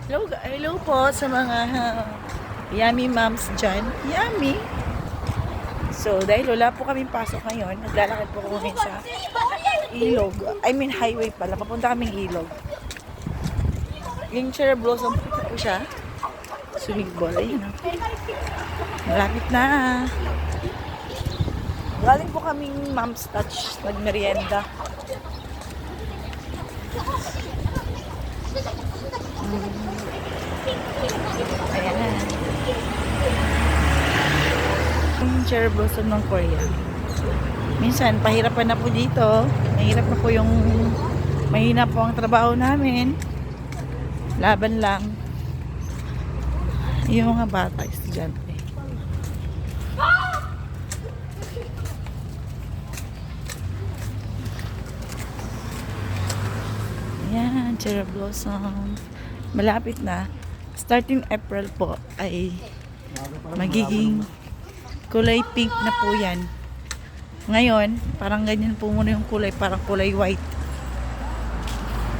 Hello po sa mga yummy moms dyan. Yummy! So, dahil wala po kaming pasok ngayon, naglalakad po kami sa ilog. I mean, highway pala. Papunta kaming ilog. Yung cherry blossom po siya. Sumigbol. Ayun. Malapit na. Galing po kaming mom's touch. Nagmerienda. Ayan. Yung cherry blossom ng Korea. Minsan, pahirapan na po dito. Mahirap na po yung mahina po ang trabaho namin. Laban lang. Yung mga bata, estudyante. Ayan, cherry blossom. Malapit na. Starting April po ay magiging kulay pink na po yan. Ngayon, parang ganyan po muna yung kulay, parang kulay white.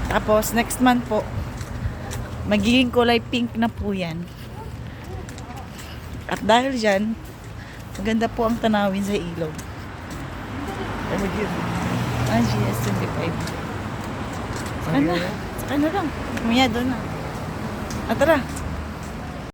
Tapos, next month po, magiging kulay pink na po yan. At dahil dyan, maganda po ang tanawin sa ilog. GS25. Saka na lang. Mamaya doon na. Tara.